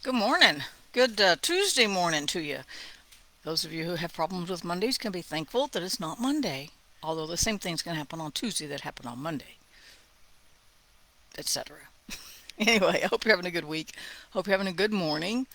Good morning. Good Tuesday morning to you. Those of you who have problems with Mondays can be thankful that it's not Monday. Although the same thing's going to happen on Tuesday that happened on Monday, etc. Anyway, I hope you're having a good week. Hope you're having a good morning.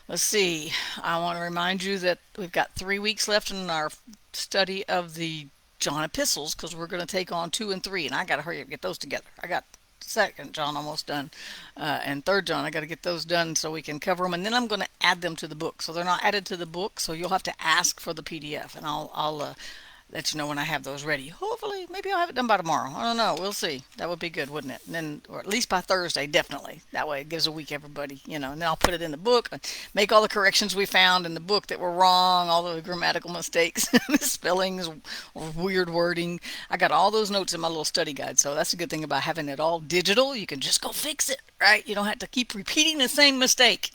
Let's see. I want to remind you that we've got 3 weeks left in our study of the John epistles because we're going to take on 2 and 3, and I got to hurry up and get those together. I got second John almost done, and third John I got to get those done so we can cover them, and then I'm going to add them to the book. So they're not added to the book, so you'll have to ask for the PDF, and I'll let you know when I have those ready. Hopefully, maybe I'll have it done by tomorrow. I don't know. We'll see. That would be good, wouldn't it? And then, or at least by Thursday, definitely. That way, it gives a week everybody, and then I'll put it in the book, make all the corrections we found in the book that were wrong, all the grammatical mistakes, misspellings, or weird wording. I got all those notes in my little study guide, so that's a good thing about having it all digital. You can just go fix it, right? You don't have to keep repeating the same mistake.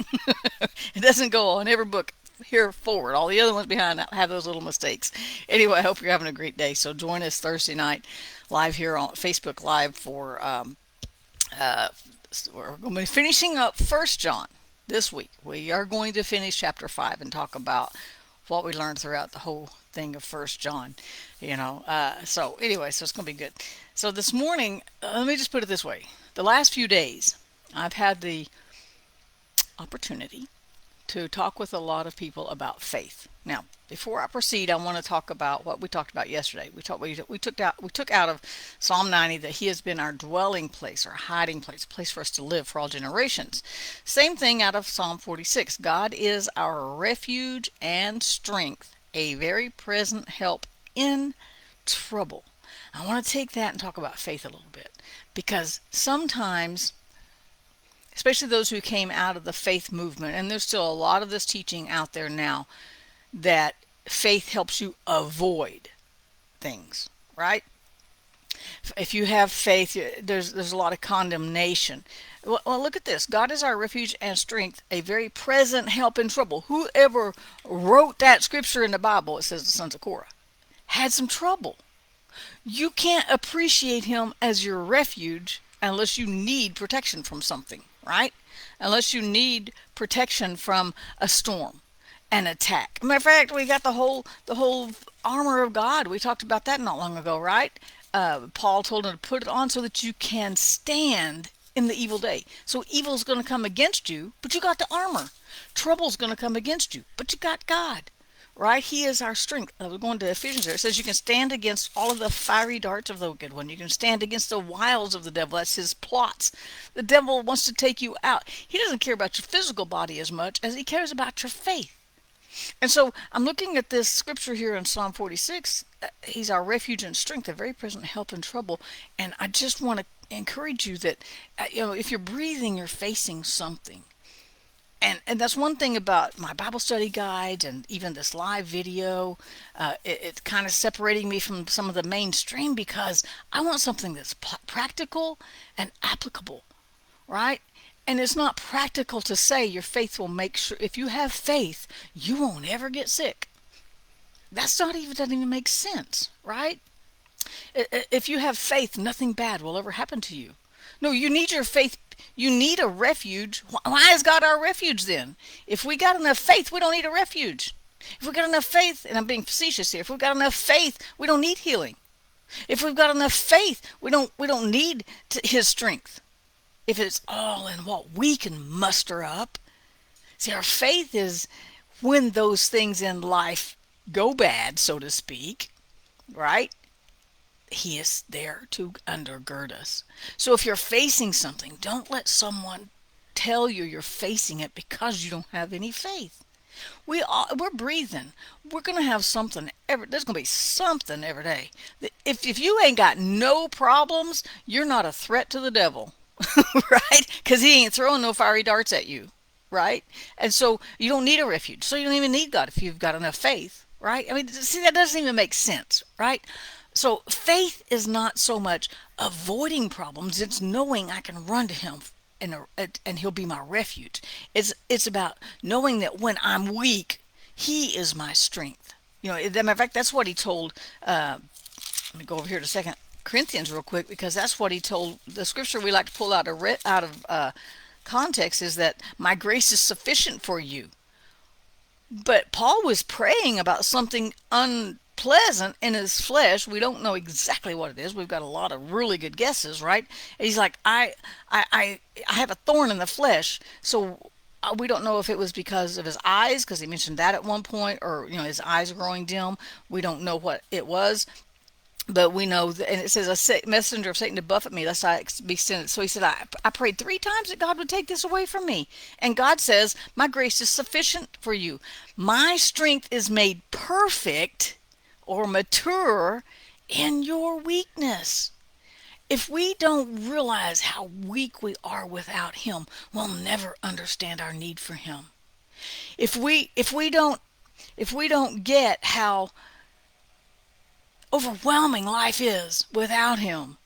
It doesn't go on every book here forward. All the other ones behind have those little mistakes. Anyway, I hope you're having a great day. So join us Thursday night live here on Facebook Live for uh, we're going to be finishing up First John this week. We are going to finish chapter 5 and talk about what we learned throughout the whole thing of First John. So anyway, so it's going to be good. So this morning, let me just put it this way: the last few days, I've had the opportunity to talk with a lot of people about faith. Now, before I proceed, I want to talk about what we talked about yesterday. We took out of Psalm 90 that He has been our dwelling place, our hiding place, a place for us to live for all generations. Same thing out of Psalm 46. God is our refuge and strength, a very present help in trouble. I want to take that and talk about faith a little bit because sometimes, especially those who came out of the faith movement, and there's still a lot of this teaching out there now, that faith helps you avoid things, right? If you have faith, there's a lot of condemnation. Well, look at this. God is our refuge and strength, a very present help in trouble. Whoever wrote that scripture in the Bible, it says the sons of Korah, had some trouble. You can't appreciate him as your refuge unless you need protection from something, right? Unless you need protection from a storm, an attack. Matter of fact, we got the whole armor of God. We talked about that not long ago, right? Paul told him to put it on so that you can stand in the evil day. So evil's going to come against you, but you got the armor. Trouble's going to come against you, but you got God, right? He is our strength. We're going to Ephesians there. It says you can stand against all of the fiery darts of the wicked one. You can stand against the wiles of the devil. That's his plots. The devil wants to take you out. He doesn't care about your physical body as much as he cares about your faith. And so I'm looking at this scripture here in Psalm 46. He's our refuge and strength, a very present help in trouble. And I just want to encourage you that, if you're breathing, you're facing something. And that's one thing about my Bible study guides and even this live video. It's kind of separating me from some of the mainstream because I want something that's practical and applicable, right? And it's not practical to say your faith will make sure, if you have faith, you won't ever get sick. Doesn't even make sense, right? If you have faith, nothing bad will ever happen to you. No, you need your faith. You need a refuge. Why is God our refuge then? If we got enough faith, we don't need a refuge. If we got enough faith, and I'm being facetious here, if we've got enough faith, we don't need healing. If we've got enough faith, we don't need His strength. If it's all in what we can muster up. See, our faith is when those things in life go bad, so to speak, right? He is there to undergird us. So if you're facing something, don't let someone tell you you're facing it because you don't have any faith. We're breathing. We're gonna have something There's gonna be something every day. If you ain't got no problems, you're not a threat to the devil, right? Because he ain't throwing no fiery darts at you, right? And so you don't need a refuge. So you don't even need God if you've got enough faith, right? I mean, see, that doesn't even make sense, right? So faith is not so much avoiding problems, it's knowing I can run to him and he'll be my refuge. It's about knowing that when I'm weak, he is my strength. As a matter of fact, that's what he told, let me go over here to Second Corinthians real quick because that's what he told. The scripture we like to pull out of context is that my grace is sufficient for you. But Paul was praying about something unpleasant in his flesh. We don't know exactly what it is. We've got a lot of really good guesses, right? And he's like, I have a thorn in the flesh. So we don't know if it was because of his eyes, because he mentioned that at one point, or his eyes growing dim. We don't know what it was. But we know that, and it says, a messenger of Satan to buffet me, lest I be sinned. So he said, I prayed 3 times that God would take this away from me. And God says, my grace is sufficient for you. My strength is made perfect or mature in your weakness. If we don't realize how weak we are without him, we'll never understand our need for him. If we don't get how overwhelming life is without him,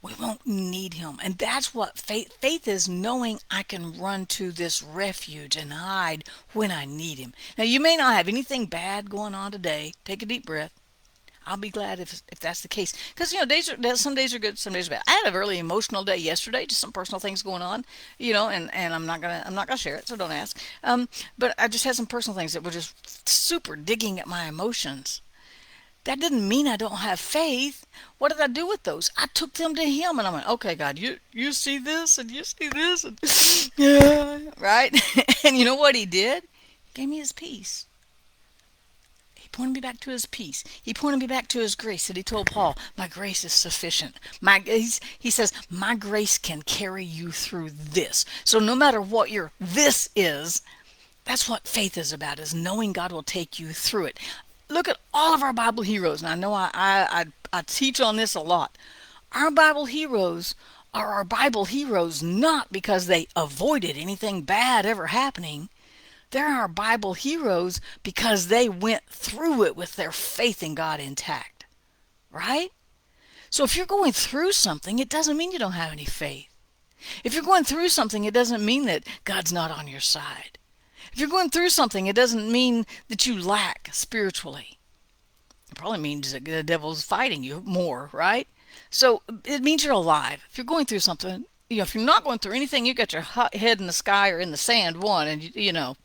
we won't need him. And that's what faith is, knowing I can run to this refuge and hide when I need him. Now, you may not have anything bad going on today. Take a deep breath. I'll be glad if that's the case, because some days are good, some days are bad. I had a really emotional day yesterday, just some personal things going on, and I'm not gonna share it, so don't ask. But I just had some personal things that were just super digging at my emotions. That didn't mean I don't have faith. What did I do with those? I took them to him, and I went, okay, God, you see this, and you see this, and yeah, right? And you know what he did? He gave me his peace. He pointed me back to his peace. He pointed me back to his grace that he told Paul, my grace is sufficient. He says, my grace can carry you through this. So no matter what your this is, that's what faith is about, is knowing God will take you through it. Look at all of our Bible heroes, and I know I teach on this a lot. Our Bible heroes are our Bible heroes not because they avoided anything bad ever happening. They're our Bible heroes because they went through it with their faith in God intact, right? So if you're going through something, it doesn't mean you don't have any faith. If you're going through something, it doesn't mean that God's not on your side. If you're going through something, it doesn't mean that you lack spiritually. It probably means that the devil's fighting you more, right? So it means you're alive. If you're going through something, if you're not going through anything, you got your head in the sky or in the sand, and.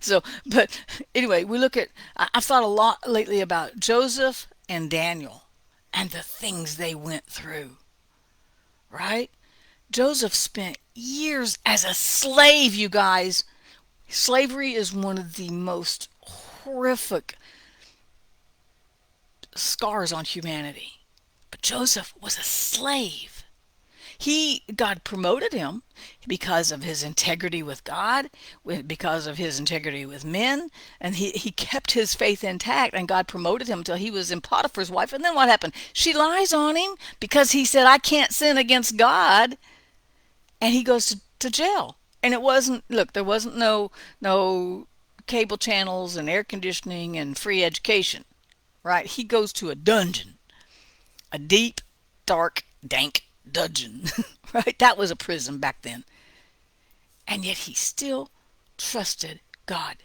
So, but anyway, I've thought a lot lately about Joseph and Daniel and the things they went through, right? Joseph spent years as a slave, you guys. Slavery is one of the most horrific scars on humanity. But Joseph was a slave. God promoted him because of his integrity with God, because of his integrity with men, and he kept his faith intact, and God promoted him until he was in Potiphar's wife. And then what happened? She lies on him because he said, I can't sin against God, and he goes to jail. And there wasn't no cable channels and air conditioning and free education, right? He goes to a dungeon, a deep, dark, dank dungeon, right? That was a prison back then. And yet he still trusted God.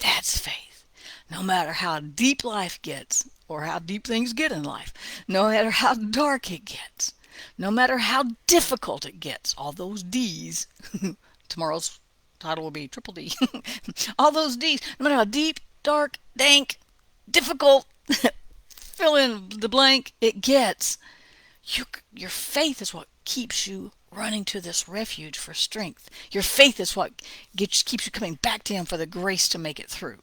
That's faith. No matter how deep life gets, or how deep things get in life, no matter how dark it gets, no matter how difficult it gets, all those D's, tomorrow's title will be Triple D, all those D's, no matter how deep, dark, dank, difficult, fill in the blank it gets, your faith is what keeps you running to this refuge for strength. Your faith is what keeps you coming back to him for the grace to make it through.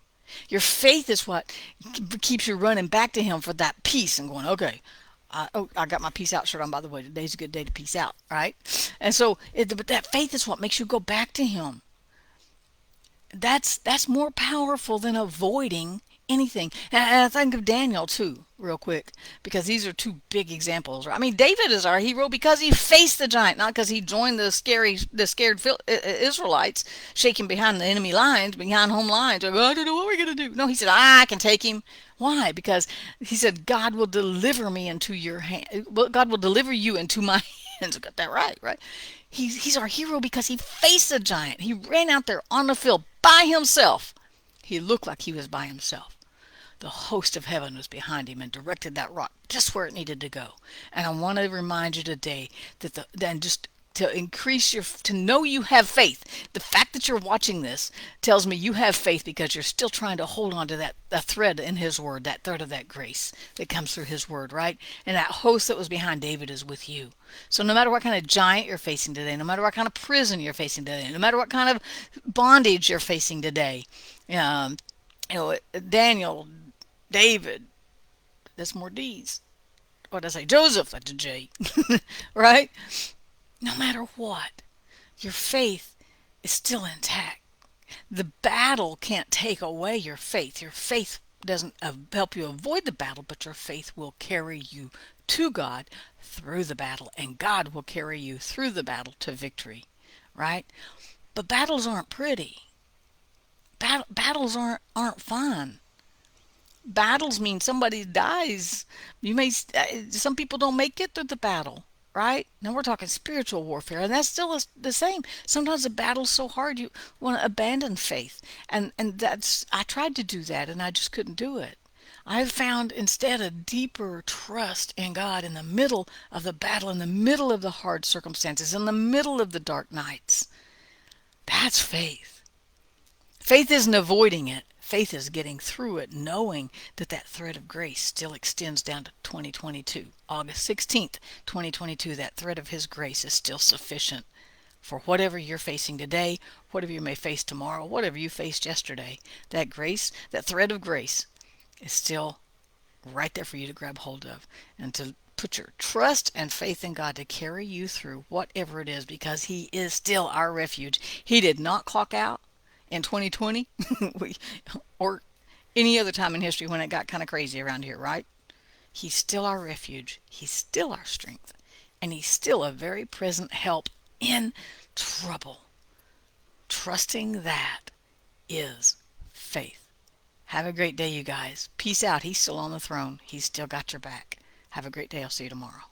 Your faith is what keeps you running back to him for that peace and going, okay, I got my peace out shirt on, by the way. Today's a good day to peace out, right? And so but that faith is what makes you go back to him. That's more powerful than avoiding anything. And I think of Daniel too, real quick, because these are two big examples. I mean, David is our hero because he faced the giant, not because he joined the scared Israelites shaking behind the enemy lines, behind home lines. Like, I don't know what we're gonna do. No, he said, I can take him. Why? Because he said, God will deliver me into your hand. Well, God will deliver you into my hands. I got that right, right? He's our hero because he faced the giant. He ran out there on the field by himself. He looked like he was by himself. The host of heaven was behind him and directed that rock just where it needed to go. And I want to remind you today that just to increase to know you have faith. The fact that you're watching this tells me you have faith because you're still trying to hold on to that thread in his word, that thread of that grace that comes through his word, right? And that host that was behind David is with you. So no matter what kind of giant you're facing today, no matter what kind of prison you're facing today, no matter what kind of bondage you're facing today, um, Daniel, David, there's more D's. What did I say? Joseph, that's a J, right? No matter what, your faith is still intact. The battle can't take away your faith. Your faith doesn't help you avoid the battle, but your faith will carry you to God through the battle, and God will carry you through the battle to victory, right? But battles aren't pretty. Battles aren't fun. Battles mean somebody dies. Some people don't make it through the battle, right? Now we're talking spiritual warfare, and that's still the same. Sometimes the battle's so hard you want to abandon faith, and that's I tried to do that, and I just couldn't do it. I've found instead a deeper trust in God in the middle of the battle, in the middle of the hard circumstances, in the middle of the dark nights. That's faith. Faith isn't avoiding it. Faith is getting through it, knowing that that thread of grace still extends down to 2022. August 16th, 2022, that thread of his grace is still sufficient for whatever you're facing today, whatever you may face tomorrow, whatever you faced yesterday. That grace, that thread of grace is still right there for you to grab hold of and to put your trust and faith in God to carry you through whatever it is, because he is still our refuge. He did not clock out in 2020 or any other time in history when it got kind of crazy around here, right? He's still our refuge. He's still our strength. And he's still a very present help in trouble. Trusting that is faith. Have a great day, you guys. Peace out. He's still on the throne. He's still got your back. Have a great day. I'll see you tomorrow.